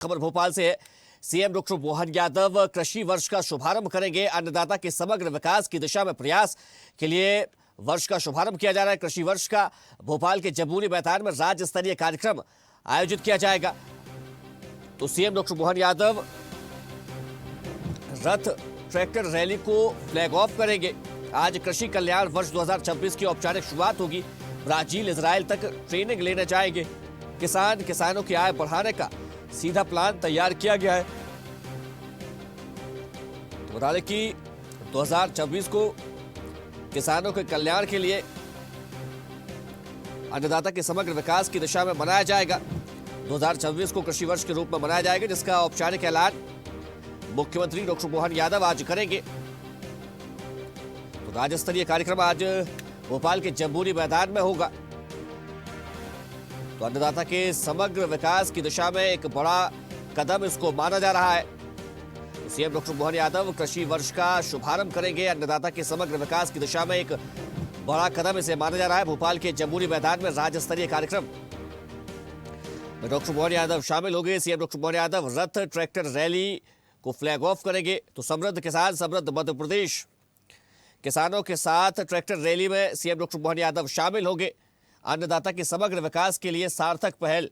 खबर भोपाल से है। सीएम डॉक्टर मोहन यादव कृषि वर्ष का शुभारंभ करेंगे। अन्नदाता के समग्र विकास की दिशा में प्रयास के लिए वर्ष का शुभारंभ किया जा रहा है। कृषि वर्ष का भोपाल के जम्बूरी मैदान में राज्य स्तरीय कार्यक्रम आयोजित किया जाएगा। तो सीएम डॉक्टर मोहन यादव रथ ट्रैक्टर रैली को फ्लैग ऑफ करेंगे। आज कृषि कल्याण वर्ष 2026 की औपचारिक शुरुआत होगी। ब्राजील इजराइल तक ट्रेनिंग लेने जाएंगे किसानों की आय बढ़ाने का सीधा प्लान तैयार किया गया है। तो बता दें कि 2026 को किसानों के कल्याण के लिए अन्नदाता के समग्र विकास की दिशा में मनाया जाएगा। 2026 को कृषि वर्ष के रूप में मनाया जाएगा, जिसका औपचारिक ऐलान मुख्यमंत्री डॉक्टर मोहन यादव आज करेंगे। तो राज्य स्तरीय कार्यक्रम आज भोपाल के जम्बूरी मैदान में होगा। तो अन्नदाता के समग्र विकास की दिशा में एक बड़ा कदम इसको माना जा रहा है। तो सीएम डॉक्टर मोहन यादव कृषि वर्ष का शुभारंभ करेंगे। अन्नदाता के समग्र विकास की दिशा में एक बड़ा कदम इसे माना जा रहा है। भोपाल के जम्बूरी मैदान में राज्य स्तरीय कार्यक्रम में डॉक्टर मोहन यादव शामिल होंगे। सीएम डॉक्टर मोहन यादव रथ ट्रैक्टर रैली को फ्लैग ऑफ करेंगे। तो समृद्ध किसान समृद्ध मध्य प्रदेश किसानों के साथ ट्रैक्टर रैली में सीएम डॉक्टर मोहन यादव शामिल होंगे। अन्नदाता के समग्र विकास के लिए सार्थक पहल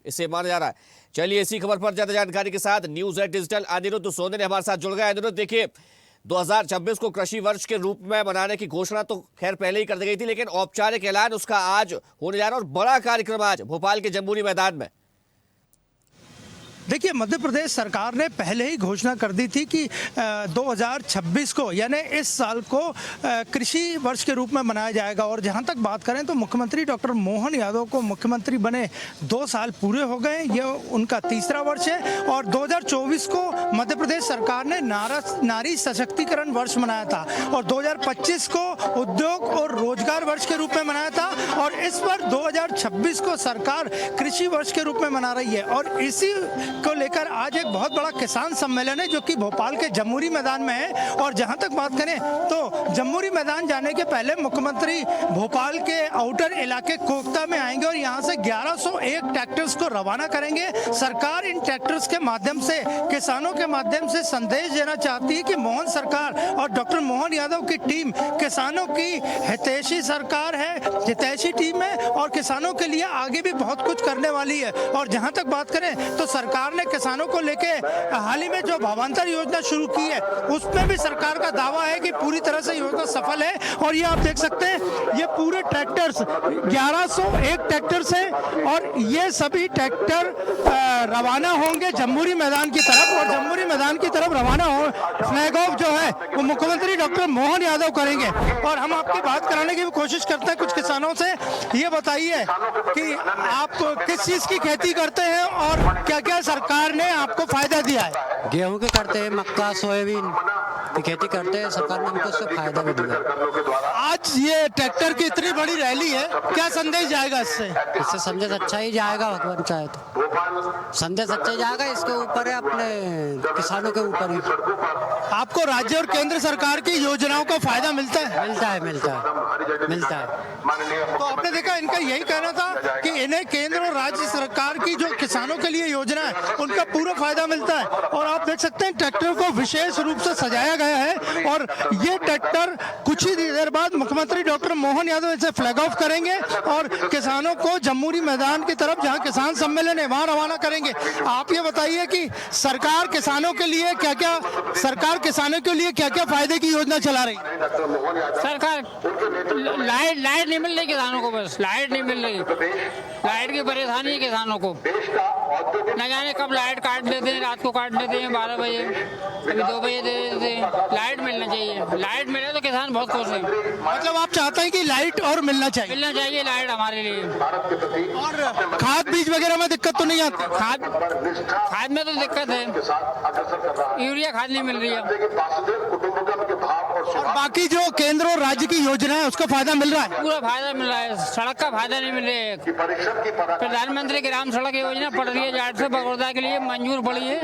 इसे माना जा रहा है। चलिए इसी खबर पर ज्यादा जानकारी के साथ न्यूज़ 8 डिजिटल अनिरुद्ध सोने ने हमारे साथ जुड़ गए। अनिरुद्ध, देखिए 2026 को कृषि वर्ष के रूप में मनाने की घोषणा तो खैर पहले ही कर दी गई थी, लेकिन औपचारिक ऐलान उसका आज होने जा रहा है और बड़ा कार्यक्रम आज भोपाल के जम्बूरी मैदान में। देखिए, मध्य प्रदेश सरकार ने पहले ही घोषणा कर दी थी कि 2026 को यानी इस साल को कृषि वर्ष के रूप में मनाया जाएगा। और जहां तक बात करें तो मुख्यमंत्री डॉक्टर मोहन यादव को मुख्यमंत्री बने 2 साल पूरे हो गए। ये उनका तीसरा वर्ष है और 2024 को मध्य प्रदेश सरकार ने नारी सशक्तिकरण वर्ष मनाया था और 2025 को उद्योग और रोजगार वर्ष के रूप में मनाया था और इस पर 2026 को सरकार कृषि वर्ष के रूप में मना रही है। और इसी को लेकर आज एक बहुत बड़ा किसान सम्मेलन है जो कि भोपाल के जम्बूरी मैदान में है। और जहां तक बात करें तो जम्बूरी मैदान जाने के पहले मुख्यमंत्री भोपाल के आउटर इलाके कोकता में आएंगे और यहां से 1101 ट्रैक्टर्स को रवाना करेंगे। सरकार इन ट्रैक्टर्स के माध्यम से किसानों के माध्यम से संदेश देना चाहती है कि मोहन सरकार और डॉक्टर मोहन यादव की टीम किसानों की हितैषी सरकार है, हितैषी टीम है और किसानों के लिए आगे भी बहुत कुछ करने वाली है। और जहां तक बात करें तो सरकार ने किसानों को लेके हाल ही में जो भावांतर योजना शुरू की है उसमें भी सरकार का दावा है कि पूरी तरह से योजना सफल है। और ये आप देख सकते हैं, ये पूरे ट्रैक्टर्स 1101 ट्रैक्टर्स हैं और ये सभी ट्रैक्टर रवाना होंगे जम्बूरी मैदान की तरफ। और जम्बूरी मैदान की तरफ रवाना हो फ्लैग ऑफ जो है वो मुख्यमंत्री डॉक्टर मोहन यादव करेंगे। और हम आपकी बात कराने की भी कोशिश करते हैं कुछ किसानों से। ये बताइए कि आप किस चीज की खेती करते हैं और क्या क्या सरकार ने आपको फायदा दिया है? गेहूं के करते हैं, मक्का सोयाबीन की खेती करते हैं, सरकार ने हमको उससे फायदा भी दिया। आज ये ट्रैक्टर की इतनी बड़ी रैली है, क्या संदेश जाएगा इससे? इससे संदेश अच्छा ही जाएगा, भगवान चाहे तो संदेश अच्छा जाएगा। इसके ऊपर है अपने किसानों के ऊपर ही। आपको राज्य और केंद्र सरकार की योजनाओं का फायदा मिलता है? मिलता है। तो आपने देखा, इनका यही कहना था कि इन्हें केंद्र और राज्य सरकार की जो किसानों के लिए योजना है उनका पूरा फायदा मिलता है। और आप देख सकते हैं ट्रैक्टर को विशेष रूप से सजाया गया है और ये ट्रैक्टर कुछ ही देर बाद मुख्यमंत्री डॉक्टर मोहन यादव इसे फ्लैग ऑफ करेंगे और किसानों को जम्बूरी मैदान की तरफ जहां किसान सम्मेलन है वहां रवाना करेंगे। आप ये बताइए कि सरकार किसानों के लिए क्या क्या फायदे की योजना चला रही है? सरकार लाइट नहीं मिल रही किसानों को, बस लाइट नहीं मिल रही। लाइट की परेशानी है किसानों को, न जाने कब लाइट काट देते हैं, रात को काट देते हैं 12 बजे, कभी 2 बजे दे देते हैं। लाइट मिलना चाहिए, लाइट मिले तो किसान बहुत खुश है। मतलब आप चाहते हैं कि लाइट और मिलना चाहिए लाइट हमारे लिए। और खाद बीज वगैरह में दिक्कत तो नहीं आती? खाद में तो दिक्कत है, यूरिया खाद नहीं मिल रही है। और बाकी जो केंद्र और राज्य की योजना है उसका फायदा मिल रहा है? पूरा फायदा मिल रहा है, सड़क का फायदा नहीं मिल रहा है, प्रधानमंत्री ग्राम सड़क योजना पड़ रही है जाट से बगौदा के लिए, मंजूर पड़ी है,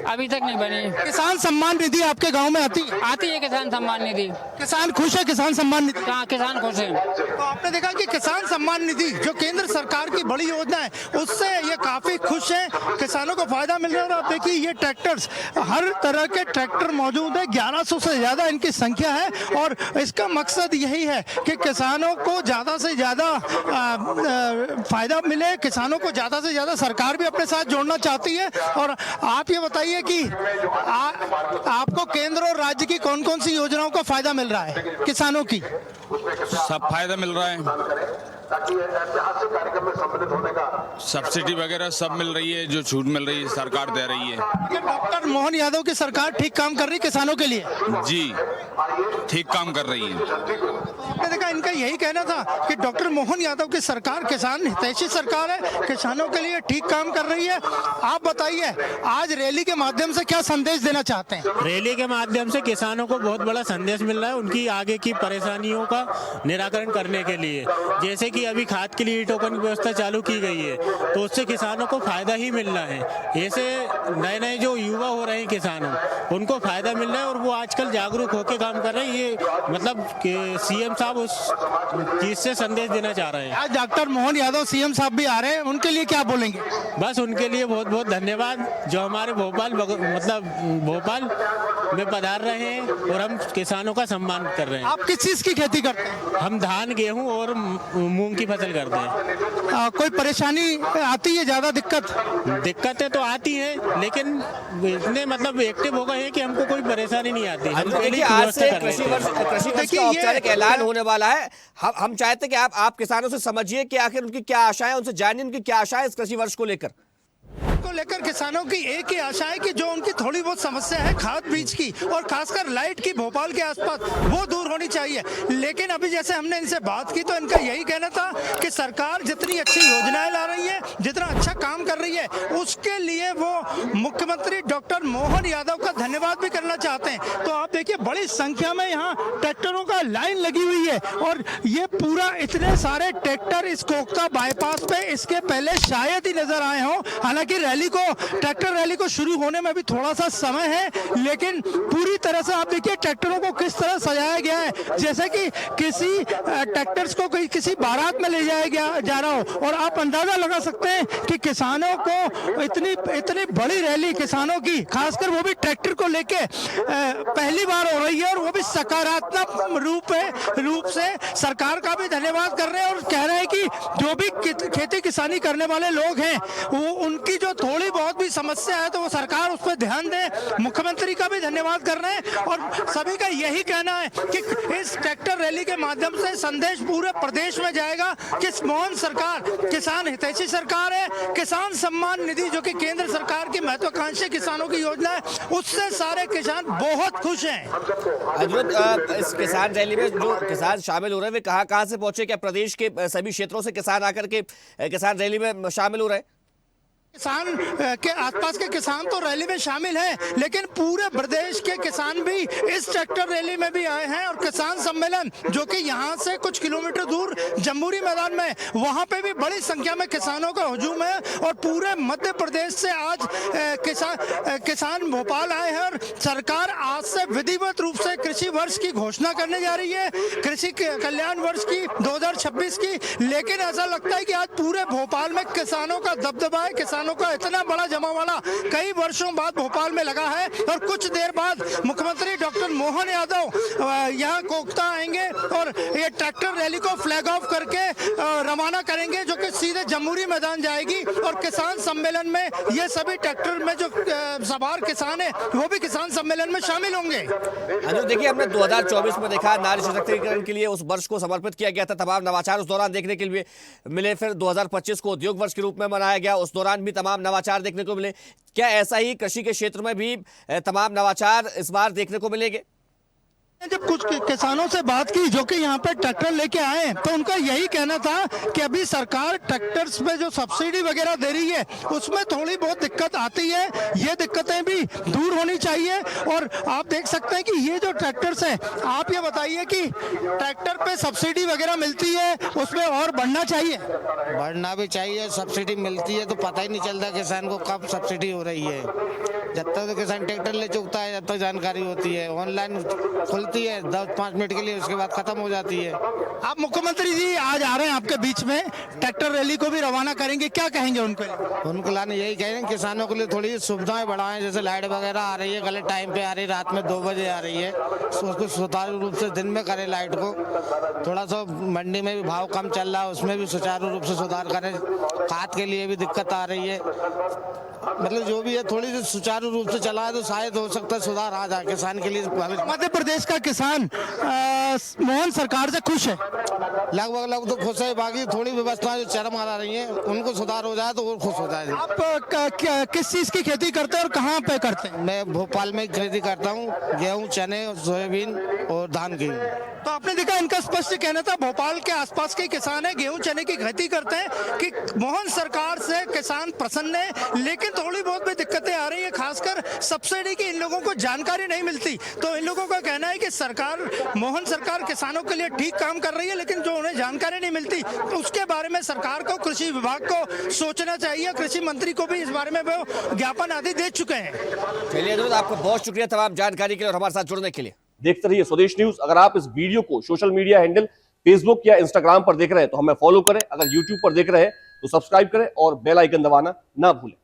अभी तक नहीं बनी। किसान सम्मान निधि आपके गांव में आती है? आती है किसान सम्मान निधि। किसान खुश है किसान सम्मान निधि? कहाँ किसान खुश है। तो आपने देखा कि किसान सम्मान निधि जो केंद्र सरकार की बड़ी योजना है उससे ये काफी खुश है, किसानों को फायदा मिल रहा है। और आप देखिए ये ट्रैक्टर्स, हर तरह के ट्रैक्टर मौजूद है, 1100 से ज्यादा इनकी संख्या है। और इसका मकसद यही है कि किसानों को ज्यादा से ज्यादा फायदा मिले, किसानों को ज्यादा से ज्यादा सरकार भी अपने साथ जोड़ना चाहती है। और आप ये बताइए कि आपको केंद्र और राज्य की कौन कौन सी योजनाओं का फायदा मिल रहा है किसानों की? सब फायदा मिल रहा है, सब्सिडी वगैरह सब मिल रही है, जो छूट मिल रही है सरकार दे रही है। डॉक्टर मोहन यादव की सरकार ठीक काम कर रही है किसानों के लिए? जी, ठीक काम कर रही है। आपने देखा इनका यही कहना था कि डॉक्टर मोहन यादव की सरकार किसान हितैषी सरकार है, किसानों के लिए ठीक काम कर रही है। आप बताइए आज रैली के माध्यम से क्या संदेश देना चाहते हैं? रैली के माध्यम से किसानों को बहुत बड़ा संदेश मिल रहा है, उनकी आगे की परेशानियों का निराकरण करने के लिए। जैसे कि अभी खाद के लिए टोकन की व्यवस्था चालू की गई है, तो उससे किसानों को फायदा ही मिल रहा है। ऐसे नए नए जो युवा हो रहे हैं किसानों, उनको फायदा मिल रहा है और वो आजकल जागरूक होकर काम कर रहे हैं। ये मतलब सीएम साहब उस चीज से संदेश देना चाह रहे हैं। आज डॉक्टर मोहन यादव सीएम साहब भी आ रहे हैं, उनके लिए क्या बोलेंगे? बस उनके लिए बहुत बहुत धन्यवाद, जो हमारे भोपाल में पधार रहे हैं और हम किसानों का सम्मान कर रहे हैं। आप किस चीज की खेती करते हैं? हम धान, गेहूं और मूंग की फसल करते हैं। कोई परेशानी आती है, ज्यादा दिक्कतें तो आती हैं, लेकिन इतने मतलब एक्टिव हो गए हैं कि हमको कोई परेशानी नहीं आती। हम देखिए आज से कृषि वर्ष का औपचारिक ऐलान होने वाला है। हम चाहते हैं कि आप किसानों से समझिए कि आखिर उनकी क्या आशाएं, उनसे जानिए उनकी क्या आशाएं इस कृषि वर्ष को लेकर किसानों की एक ही आशा है कि जो उनकी थोड़ी बहुत समस्या है खाद बीज की और खासकर लाइट की भोपाल के आसपास, वो दूर होनी चाहिए। लेकिन अभी जैसे हमने इनसे बात की तो इनका यही कहना था कि सरकार जितनी अच्छी योजनाएं ला रही है, जितना अच्छा काम कर रही है, उसके लिए वो मुख्यमंत्री डॉक्टर मोहन यादव का धन्यवाद भी करना चाहते हैं। तो आप देखिए बड़ी संख्या में यहाँ ट्रैक्टरों का लाइन लगी हुई है और ये पूरा इतने सारे ट्रैक्टर इस कोकता बाईपास पे इसके पहले शायद ही नजर आए हों। हालांकि ट्रैक्टर रैली को शुरू होने में भी थोड़ा सा समय है, लेकिन पूरी तरह से आप देखिए ट्रैक्टरों को किस तरह सजाया गया है, जैसे कि किसी ट्रैक्टर्स को किसी बारात में ले जाया जा रहा हो। और आप अंदाजा लगा सकते हैं कि किसानों को इतनी बड़ी रैली किसानों की, खासकर वो भी ट्रैक्टर को लेके पहली बार हो रही है और वो भी सकारात्मक रूप से सरकार का भी धन्यवाद कर रहे हैं और कह रहे हैं कि जो भी खेती किसानी करने वाले लोग हैं वो उनकी जो थोड़ी बहुत भी समस्या है तो वो सरकार उस पर ध्यान दे। मुख्यमंत्री का भी धन्यवाद कर रहे हैं और सभी का यही कहना है कि इस ट्रैक्टर रैली के माध्यम से संदेश पूरे प्रदेश में जाएगा कि मोहन सरकार किसान हितैषी सरकार है। किसान सम्मान निधि जो कि केंद्र सरकार की महत्वाकांक्षी किसानों की योजना है, उससे सारे किसान बहुत खुश हैं। इस किसान रैली में जो किसान शामिल हो रहे हैं वे कहाँ से पहुंचे? क्या प्रदेश के सभी क्षेत्रों से किसान आकर के किसान रैली में शामिल हो रहे हैं? किसान के आसपास के किसान तो रैली में शामिल हैं, लेकिन पूरे प्रदेश के किसान भी इस ट्रैक्टर रैली में भी आए हैं। और किसान सम्मेलन जो कि यहाँ से कुछ किलोमीटर दूर जम्बूरी मैदान में, वहाँ पे भी बड़ी संख्या में किसानों का हुजूम है। और पूरे मध्य प्रदेश से आज किसान भोपाल आए हैं और सरकार आज से विधिवत रूप से कृषि वर्ष की घोषणा करने जा रही है, कृषि कल्याण वर्ष की 2026 की। लेकिन ऐसा लगता है कि आज पूरे भोपाल में किसानों का दबदबा है, किसानों का इतना बड़ा जमावड़ा कई वर्षों बाद भोपाल में लगा है। और कुछ देर बाद मुख्यमंत्री डॉक्टर मोहन यादव यहाँ कोकता आएंगे और ये ट्रैक्टर रैली को फ्लैग ऑफ करके रवाना करेंगे, जो कि सीधे जम्बूरी मैदान जाएगी। और किसान सम्मेलन में ये सभी ट्रैक्टर में जो सवार किसान है वो भी किसान सम्मेलन में शामिल होंगे। देखिए हमने 2024 में देखा नारी सशक्तिकरण के लिए उस वर्ष को समर्पित किया गया था, तमाम नवाचार उस दौरान देखने के लिए मिले। फिर 2025 को उद्योग वर्ष के रूप में मनाया गया, उस दौरान भी तमाम नवाचार देखने को मिले। क्या ऐसा ही कृषि के क्षेत्र में भी तमाम नवाचार इस बार देखने को मिलेंगे? जब कुछ किसानों से बात की जो कि यहाँ पे ट्रैक्टर लेके आए हैं, तो उनका यही कहना था कि अभी सरकार ट्रैक्टर्स पे जो सब्सिडी वगैरह दे रही है उसमें थोड़ी बहुत दिक्कत आती है, ये दिक्कतें भी दूर होनी चाहिए। और आप देख सकते हैं कि ये जो ट्रैक्टर्स हैं, आप ये बताइए कि ट्रैक्टर पे सब्सिडी वगैरह मिलती है, उसमें और बढ़ना चाहिए। बढ़ना भी चाहिए। सब्सिडी मिलती है तो पता ही नहीं चलता किसान को कब सब्सिडी हो रही है। जब तक तो किसान ट्रैक्टर ले चुकता है, जब तक जानकारी होती है। ऑनलाइन खुलती है 10-5 मिनट के लिए, उसके बाद खत्म हो जाती है। आप मुख्यमंत्री जी आज आ रहे हैं आपके बीच में, ट्रैक्टर रैली को भी रवाना करेंगे, क्या कहेंगे उनको? उनको लाने यही कहेंगे किसानों के लिए थोड़ी सुविधाएं बढ़ाएं, जैसे लाइट वगैरह आ रही है गलत टाइम पे आ रही है, रात में 2 बजे आ रही है, तो उसको सुचारू रूप से दिन में करें। लाइट को थोड़ा सा मंडी में भी भाव कम चल रहा है, उसमें भी सुचारू रूप से सुधार करें। खाद के लिए भी दिक्कत आ रही है, मतलब जो भी है थोड़ी सी सुचारू रूप से चला है तो शायद हो सकता है सुधार आ जाए किसान के लिए। मध्य प्रदेश का किसान मोहन सरकार से खुश है? लगभग तो खुश है। बाकी थोड़ी व्यवस्थाएं जो चरम आ रही हैं उनको सुधार हो जाए तो वो खुश हो जाए। आप किस चीज की खेती करते हैं और कहाँ पे करते हैं? मैं भोपाल में खेती करता हूँ, गेहूँ, चने, सोयाबीन और धान की। तो आपने देखा इनका स्पष्ट कहना था भोपाल के आसपास के किसान है, गेहूं चने की खेती करते हैं कि मोहन सरकार से किसान प्रसन्न है, लेकिन थोड़ी बहुत भी दिक्कतें आ रही है, खासकर सब्सिडी की इन लोगों को जानकारी नहीं मिलती। तो इन लोगों का कहना है कि सरकार, मोहन सरकार किसानों के लिए ठीक काम कर रही है, लेकिन जो उन्हें जानकारी नहीं मिलती तो उसके बारे में सरकार को, कृषि विभाग को सोचना चाहिए। कृषि मंत्री को भी इस बारे में वो ज्ञापन आदि दे चुके हैं। चलिए अनुरोध, आपको बहुत शुक्रिया तमाम जानकारी के लिए और हमारे साथ जुड़ने के लिए। देखते रहिए स्वदेश न्यूज। अगर आप इस वीडियो को सोशल मीडिया हैंडल फेसबुक या इंस्टाग्राम पर देख रहे हैं तो हमें फॉलो करें। अगर यूट्यूब पर देख रहे हैं तो सब्सक्राइब करें और बेल आइकन दबाना ना भूलें।